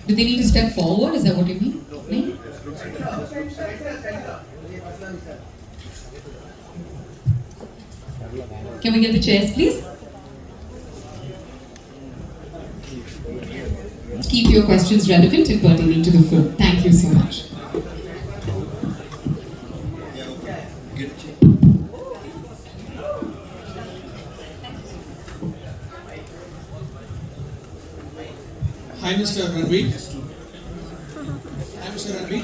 Do they need to step forward? Is that what you mean? No? Can we get the chairs, please? Keep your questions relevant and pertinent to the film. Thank you so much. Hi, Mr. Ranbir. Hi, Mr. Ranbir.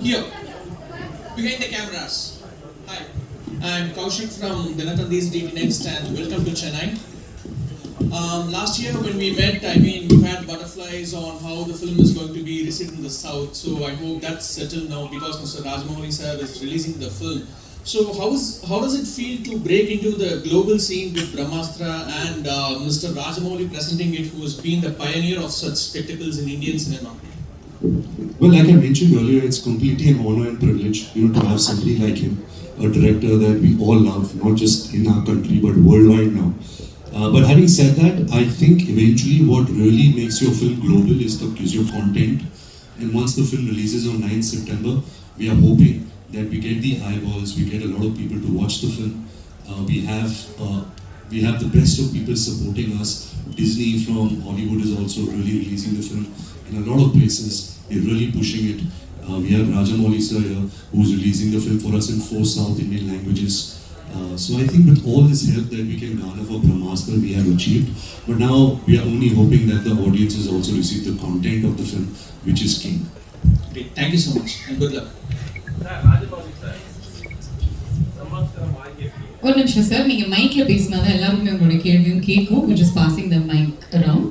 Here, behind the cameras. Hi, I'm Kaushik from Dinathandi's DD Next and welcome to Chennai. Last year when we met, you had butterflies on how the film is going to be received in the South. So I hope that's settled now because Mr. Rajamouli sir is releasing the film. So how does it feel to break into the global scene with Brahmastra and Mr. Rajamouli presenting it, who has been the pioneer of such spectacles in Indian cinema? Well, like I mentioned earlier, it's completely an honor and privilege, to have somebody like him, a director that we all love, not just in our country but worldwide now. But having said that, I think eventually what really makes your film global is your content. And once the film releases on 9th September, we are hoping that we get the eyeballs, we get a lot of people to watch the film. We have the best of people supporting us. Disney from Hollywood is also really releasing the film. In a lot of places, they're really pushing it. We have Rajamouli sir here, who's releasing the film for us in 4 South Indian languages. So I think with all this help that we can garner for Brahmastra, we have achieved. But now we are only hoping that the audiences also receive the content of the film, which is king. Great. Thank you so much and good luck. ஒரு நிமிஷம் sir, நீங்க மைக்ல பேசினா தான் எல்லாருமே உங்களோட கேள்வியும் கேட்கும். We're just passing the mic around.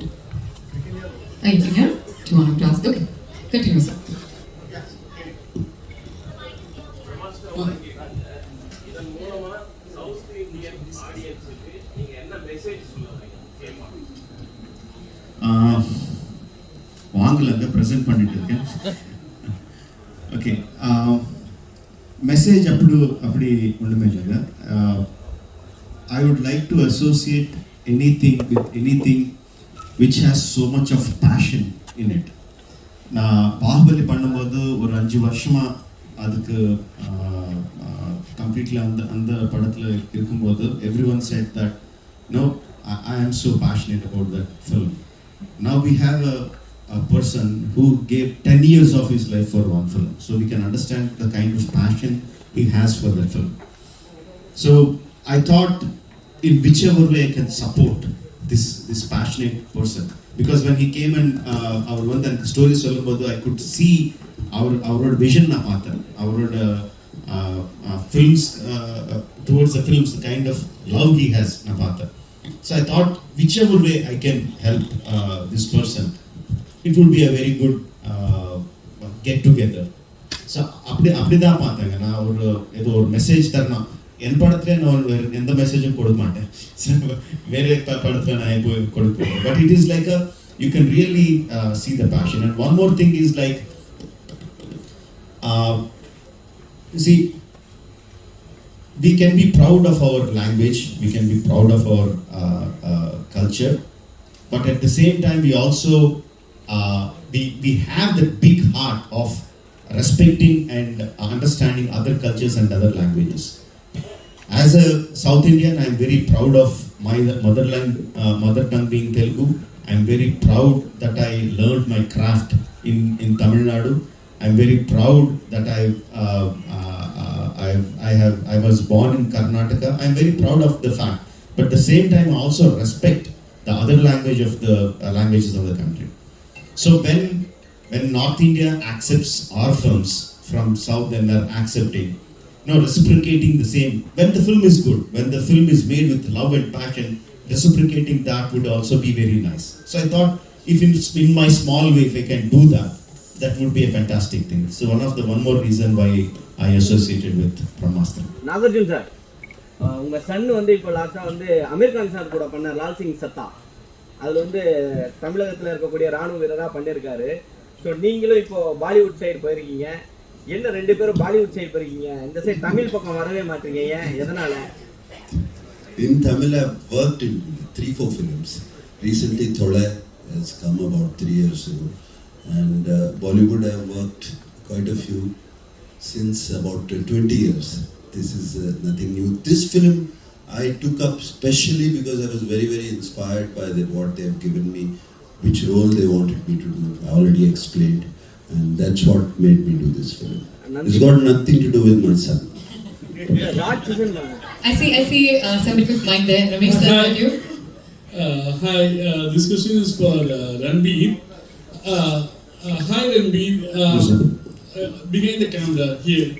Anything else? Do you want to ask? Okay, continue, sir. வாங்கலங்க ப்ரெசென்ட் பண்ணிட்டு இருக்கேன். ஓகே, மெசேஜ் அப்படி ஒன்றுமே இல்லைங்க. I would like to associate anything with anything which has so much of passion in it. நான் பாகுபலி பண்ணும்போது ஒரு 5 வருஷமா அதுக்கு கம்ப்ளீட்லி அந்த படத்தில் இருக்கும்போது everyone said that no, I am so passionate about that film. Now we have a person who gave 10 years of his life for one film, so we can understand the kind of passion he has for that film. So I thought in whichever way I can support this passionate person, because when he came and our one the story sollumbodhu I could see our vision na paatha, our films towards the films, the kind of love he has na paatha. So I thought whichever way I can help this person, it would be a very good get together. So அப்படிதான் பார்த்தாங்க. நான் ஏதோ ஒரு message தரணும், என் படத்துல நான் எந்த மெசேஜும் கொடுக்க மாட்டேன், வேற படத்துல நான் போய் கொடுப்பேன். But it is like you can really see the passion. And one more thing is like, see, we can be proud of our language, we can be proud of our culture, but at the same time we also we have the big heart of respecting and understanding other cultures and other languages. As a South Indian, I am very proud of my mother tongue being Telugu. I am very proud that I learned my craft in Tamil Nadu. I am very proud that I was born in Karnataka. I am very proud of the fact. But at the same time, I also respect the other language of the languages of the country. So when North India accepts our films from South, and they're accepting, reciprocating the same. When the film is good, when the film is made with love and passion, reciprocating that would also be very nice. So I thought, if in my small way, if I can do that, that would be a fantastic thing. So one more reason why I associated with Brahmastra. Nagarjuna sir, உங்க Sun இப்போ லாஸ்டா Amir Khan sir கூட பண்ண லால் சிங் சத்தா, அதுல தமிழகத்துல இருக்கக்கூடிய ராணுவ வீரரா பண்ணிருக்காரு. ஸோ நீங்களும் இப்போ பாலிவுட் சைடு போயிருக்கீங்க, என்ன 2 பேரும் பாலிவுட் சைடு போயிருக்கீங்க, இந்த சைடு தமிழ் பக்கம் வரவே மாட்டீங்க, ஏன், எதனால? In Tamil, I've worked in 3-4 films. Recently, Thoda has come about 3 years ago. And Bollywood I have worked quite a few since about 20 years. This is nothing new. This film I took up specially because I was very, very inspired by what they have given me, which role they wanted me to do. I already explained, and that's what made me do this film. It's got nothing to do with my son. I see somebody with mic there. Ramesh, sir, with you. Hi, this question is for Ranbir. Hi Ranbir, behind the camera here.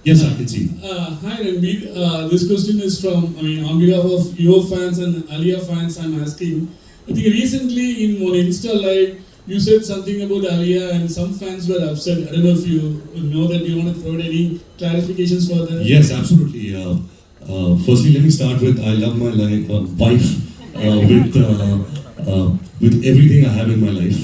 Yes, I can see. Hi Ranbir, this question is from, on behalf of your fans and Alia fans, I'm asking. I think recently in one Insta live, you said something about Alia and some fans were upset. I don't know if you know that. You want to provide any clarifications for that? Yes, absolutely. Firstly, let me start with I love my wife with everything I have in my life.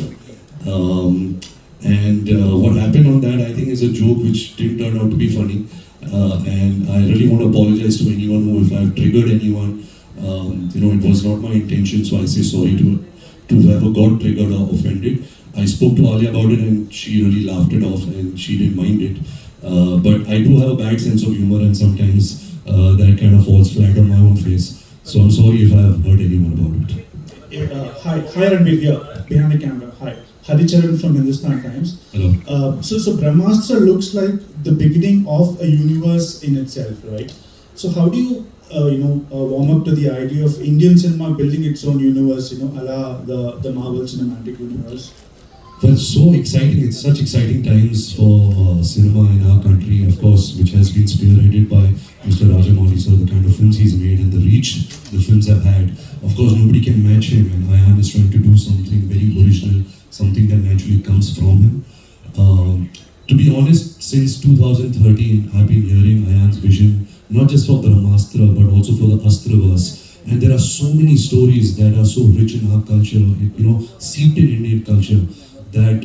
What happened on that, I think, is a joke which didn't turn out to be funny. And I really want to apologize to anyone who, if I've triggered anyone, it was not my intention. So I say sorry to whoever got triggered or offended. I spoke to Alia about it and she really laughed it off and she didn't mind it. But I do have a bad sense of humor and sometimes that kind of falls flat on my own face. So I'm sorry if I have hurt anyone about it. Hi Ranbir here, behind the camera. Hi. Haricharan from Hindustan Times. Hello. So Brahmastra looks like the beginning of a universe in itself, right? So how do you, warm up to the idea of Indian cinema building its own universe, a la the Marvel Cinematic Universe? Well, so exciting. It's such exciting times for cinema in our country, of course, which has been spearheaded by Mr. Rajamouli sir, the kind of films he's made and the reach the films have had. Of course, nobody can match him, and Ayan is trying to do something very original, something that naturally comes from him. To be honest, since 2013, I've been hearing Ayan's vision, not just for Brahmastra, but also for the Astraverse. And there are so many stories that are so rich in our culture, seeped in Indian culture, that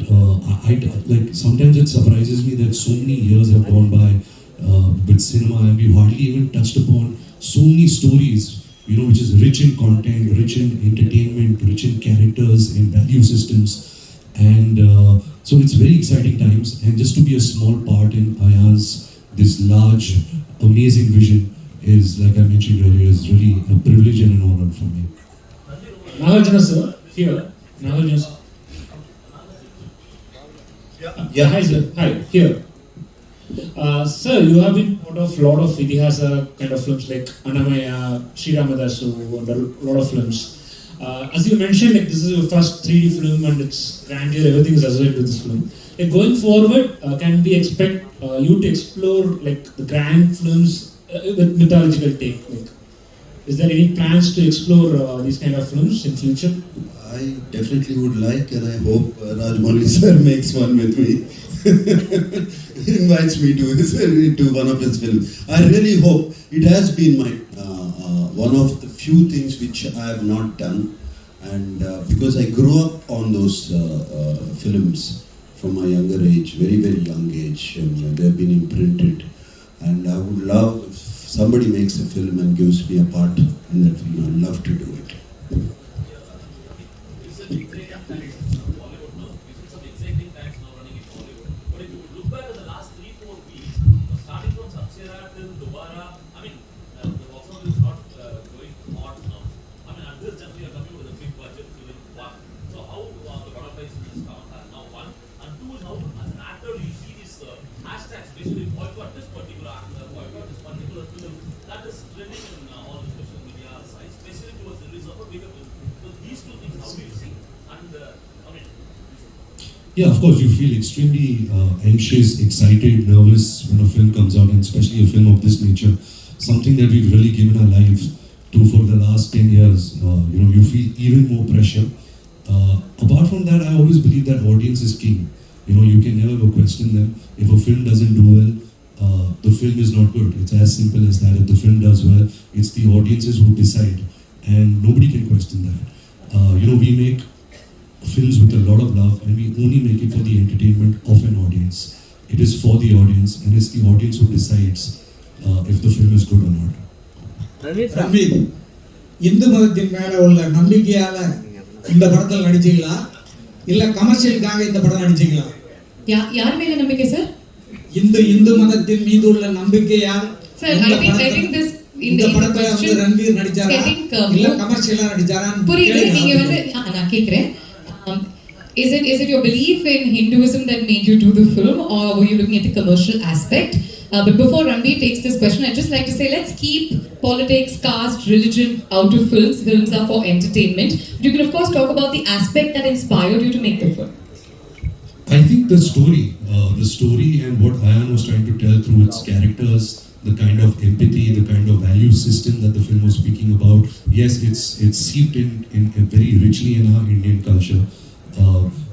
sometimes it surprises me that so many years have gone by with cinema and we hardly even touched upon so many stories, which is rich in content, rich in entertainment, rich in characters, in value systems. And so it's very exciting times, and just to be a small part in Ayan's this large, amazing vision is, like I mentioned earlier, is really a privilege and an honor for me. Nagarjuna sir, here. Nagarjuna sir. Yeah, hi sir. Hi, here. Sir, you have been part of a lot of Itihasa kind of films like Annamaya, Sri Ramadasu, and a lot of films. As you mentioned, this is your first 3D film and it's grandeur, everything is associated with this film. Going forward, can we expect you to explore the grand films with mythological take? Is there any plans to explore these kind of films in future? I definitely would like, and I hope Rajamouli sir makes one with me. Invites me to one of his films. I really hope. It has been my one of the few things which I have not done, and because I grew up on those films from my younger age, very, very young age, and they have been imprinted. And I would love if somebody makes a film and gives me a part in that film. I'd love to do it. Yeah, of course, you feel extremely anxious, excited, nervous when a film comes out, and especially a film of this nature, something that we've really given our lives to for the last 10 years. You feel even more pressure. Apart from that, I always believe that audience is king. You can never question them. If a film doesn't do well, the film is not good. It's as simple as that. If the film does well, it's the audiences who decide, and nobody can question that. We make films with a lot of love, and we only make it for the entertainment of an audience. It is for the audience, and it's the audience who decides if the film is good or not. Hindu மதத்தின் மேல உள்ள நம்பிக்கையால இந்த படத்தில் நடிச்சீங்களா? இல்ல கமர்ஷியலுக்காக இந்த படம் நடிச்சீங்களா? யார் மேல நம்பிக்கை சார்? இந்து மதத்தின் மீது உள்ள நம்பிக்கையால் சார் I think this இந்த படத்துல வந்து ரன்பீர் நடிச்சாரா இல்ல கமர்ஷியலா நடிச்சாரா? புரியுது. நீங்க வந்து நான் கேக்குறேன், is it your belief in Hinduism that made you do the film, or were you looking at the commercial aspect? But before Ranbir takes this question, I'd just like to say, let's keep politics, caste, religion out of films. Films are for entertainment. But you can of course talk about the aspect that inspired you to make the film. I think the story and what Ayan was trying to tell through its characters, the kind of empathy, the kind of value system that the film was speaking about, yes, it's seeped in very richly in our Indian culture.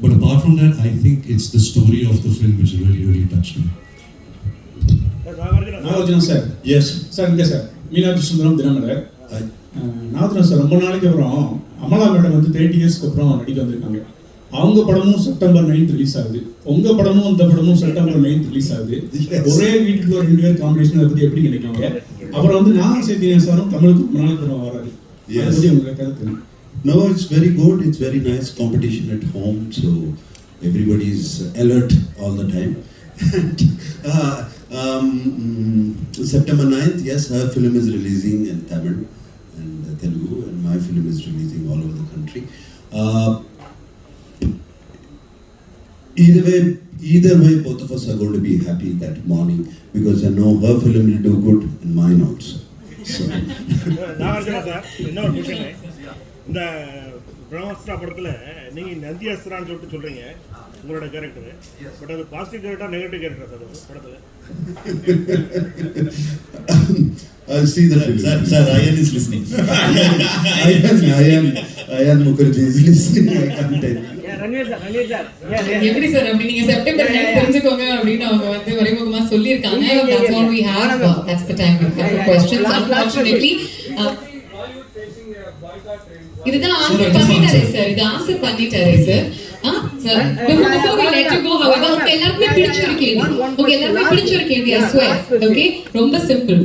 But apart from that, I think it's the story of the film which really touched me. Nagarjuna sir. Yes. Sir, இங்க sir Meenakshi Sundaram Dinamalar. Nagarathna sir ரொம்ப நாளைக்கு அப்புறம் Amala madam வந்து 30 இயர்ஸ்க்கு அப்புறம் நடிக்க வந்திருக்காங்க. அவங்க படமும் செப்டம்பர் 9 ரிலீஸ் ஆகுது. உங்க படமும் இந்த படமும் செப்டம்பர் 9 ரிலீஸ் ஆகுது. ஒரே வீட்டுக்குள்ள 2 பேர் காம்பினேஷன் அதை பத்தி எப்படி நினைக்கிறீங்க? அப்புறம் வந்து நான் சேத்தியன் சாரும் தமிழுக்கு ரொம்ப நாளைக்கு அப்புறம் வராரு. அதை பத்தி உங்களுக்கு கருத்து? No, it's very good. It's very nice competition at home, so everybody is alert all the time. September 9th, yes, her film is releasing in Tamil and Telugu, and my film is releasing all over the country. Either way, both of us are going to be happy that morning because I know her film will do good and mine also. So. Nagarjuna sir, இன்னொரு question. இந்த பிரம்மஸ்திரா படத்துல நீங்க நந்தி அஸ்திரான்னு சொல்றீங்க உங்களோட character. But அது positive character negative character sir படத்துல? I'll see the film. Sir, Ayan is listening. Ayan Mukherjee is listening. I can't tell you. Ranveer sir எப்படி sir அப்படி நீங்க செப்டம்பர் 9 தெரிஞ்சுக்கோங்க அப்படின்னு அவங்க வந்து வரைமுகமா சொல்லியிருக்காங்க. That's all we have. That's the time we have for questions. Unfortunately, இதுதான் answer பண்ணிட்டாரே சார். இது ஆன்சர் பண்ணிட்டாரே sir. Sir, before we let you go, however, எல்லாருக்குமே பிடிச்ச ஒரு கேள்வி. I swear. Okay, ரொம்ப simple.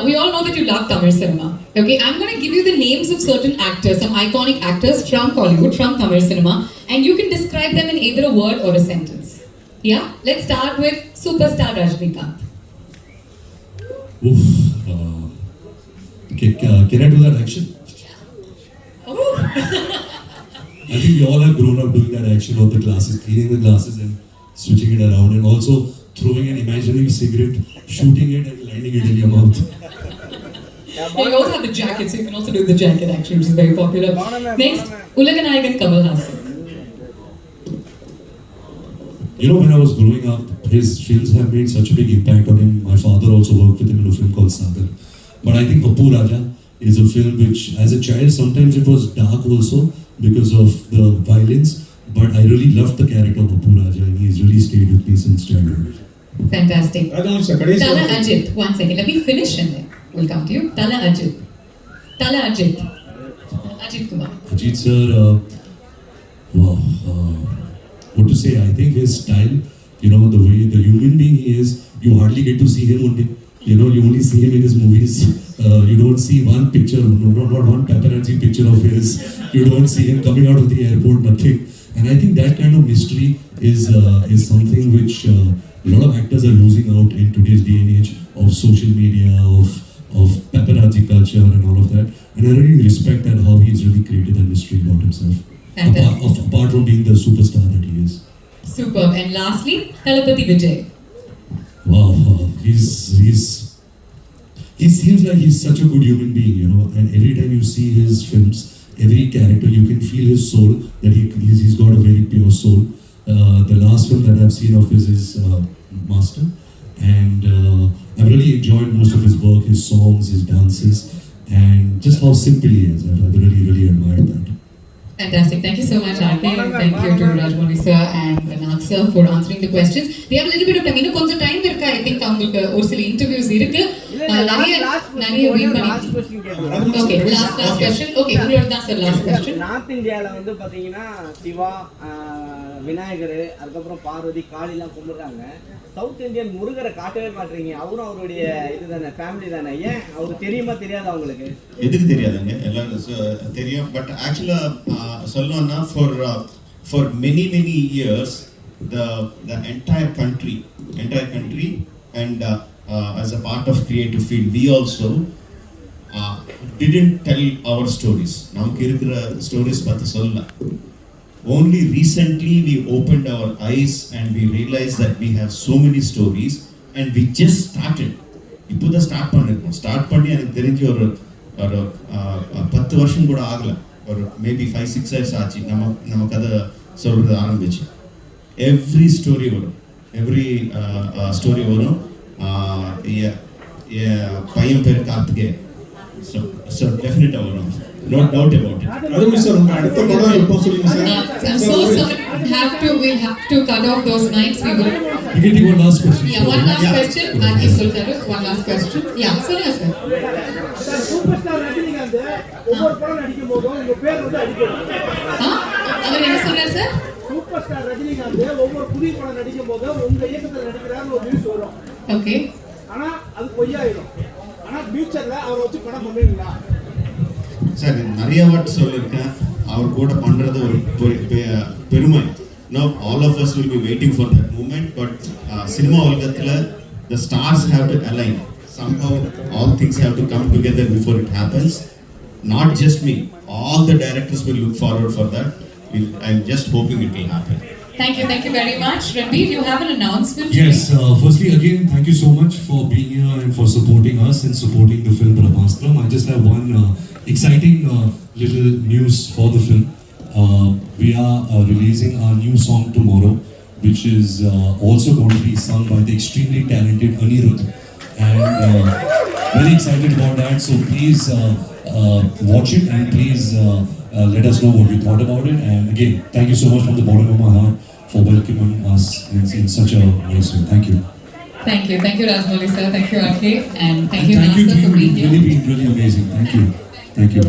We all know that you love Tamil cinema. Okay, I'm going to give you the names of certain actors, some iconic actors from Bollywood, from Tamil cinema, and you can describe them in either a word or a sentence. Yeah, let's start with superstar Rajinikanth. Okay, can I do that action? Oh. I think we all have grown up doing that action of the glasses, cleaning the glasses and switching it around, and also throwing an imaginary cigarette, shooting it and lining it in your mouth. You also have the jacket, so you can also do the jacket action, which is very popular. Next, Ulaganayagan Kamal Haasan. You know, when I was growing up, his films have made such a big impact on him. My father also worked with him in a film called Sagar. But I think Kapoor Raja is a film which, as a child, sometimes it was dark also because of the violence. But I really loved the character of Kapoor Raja, and he's really stayed with me since childhood. Fantastic. Tala Ajit. One second, let me finish and then we'll come to you. Tala Ajit. Ajit Kumar. Ajit sir, wow. What to say? I think his style, you know, the way, the human being he is, you hardly get to see him only. You know, you only see him in his movies. You don't see one picture, not one paparazzi picture of his. You don't see him coming out of the airport, nothing. And I think that kind of mystery is something which a lot of actors are losing out in today's day and age of social media, of paparazzi culture and all of that. And I really respect that how he's really created that mystery about himself. Apart from being the superstar that he is. Superb. And lastly, Talapati Vijay. Wow, he seems like he's such a good human being, you know. And every time you see his films, every character, you can feel his soul. That he's got a very pure soul. The last film that I've seen of his is Master, and I've really enjoyed most of his work, his songs, his dances, and just how simple he is. I've really admired that. Fantastic. Thank you so much, RK. Thank you to Rajmouli sir and Nag sir for answering the questions. They have a little bit of time. இன்னும் கொஞ்சம் time இருக்கு. I think அவங்களுக்கு ஒரு சில interviews இருக்கு. நிறைய win பண்ணி. Okay, last question. Okay, உங்களோட தான் சார் last question. நார்த் இந்தியால வந்து பாத்தீங்கன்னா சிவா, விநாயகர், அதுக்கப்புறம் பார்வதி, காளிலாம் கும்பிடுறாங்க. சவுத் இந்தியன் முருகரை காட்டவே மாட்டீங்க. அவரும் அவருடைய இதுதானே, ஃபேமிலி தானே. ஏன் அவருக்கு தெரியுமா தெரியாதா உங்களுக்கு? எதுக்கு தெரியாதுங்க, எல்லாரும் தெரியும். பட் ஆக்சுவலாக சொல்லணும்னா for many years, the entire country, and as a part of creative field, we also didn't tell our stories. Namukku irukra stories pathu solla. Only recently we opened our eyes and we realized that we have so many stories, and we just started. இப்போ தான் start பண்ணி எனக்கு தெரிஞ்சு ஒரு 10 வருஷம் கூட ஆகல, ஒரு மேபி 5-6 இயர்ஸ் ஆச்சு நம்ம கதை சொல்றது ஆரம்பிச்சு. எவ்ரி ஸ்டோரி வரும், பையன் பேர் கார்த்திகே. So definitely வரும், no doubt about it. அதுவும் சார் உங்க அடுத்த படம் எப்போ சொல்லுங்க sir? I'm so sorry. We'll have to cut off those mics. We will. You can take one last question. Yeah, one last question. Adi Sultaru, one last question. Yeah, சொல்லுங்க sir. Super star Rajinikanth ஒவ்வொரு படம் நடிக்கும் போதும் உங்க பேர் வந்து அடிக்கும். அவர் என்ன சொன்னார் சார்? சூப்பர் ஸ்டார் ரஜினிகாந்த் ஒவ்வொரு புதிய படம் நடிக்கும் போதும் உங்க இயக்கத்தில் நடிக்கிறாருன்னு ஒரு நியூஸ் வரும். ஓகே. ஆனா அது பொய்யாயிடும். ஆனா ஃபியூச்சர்ல அவரை வச்சு படம் பண்ணுவீங்களா? சார் நிறைய வாட்டி சொல்லியிருக்கேன், அவர் கூட பண்ணுறது ஒரு பெருமை. Now all of us will be waiting for that moment, but cinema உலகத்தில் the stars have to align. Somehow all things have to come together before it happens. Not just me, all the directors will look forward for that. I'm just hoping it will happen. Thank you very much. Ranbir, you have an announcement? Yes, firstly again, thank you so much for being here and for supporting us and supporting the film Brahmastra. I just have one exciting little news for the film. We are releasing our new song tomorrow, which is also going to be sung by the extremely talented Anirudh, and very excited about that. So please watch it and please let us know what you thought about it. And again, thank you so much from the bottom of my heart for welcoming us in such a nice way. Thank you. Thank you Rajmouli sir. Thank you RK, and thank you Thank you Master to for you. being It's here. really been really amazing. Thank you.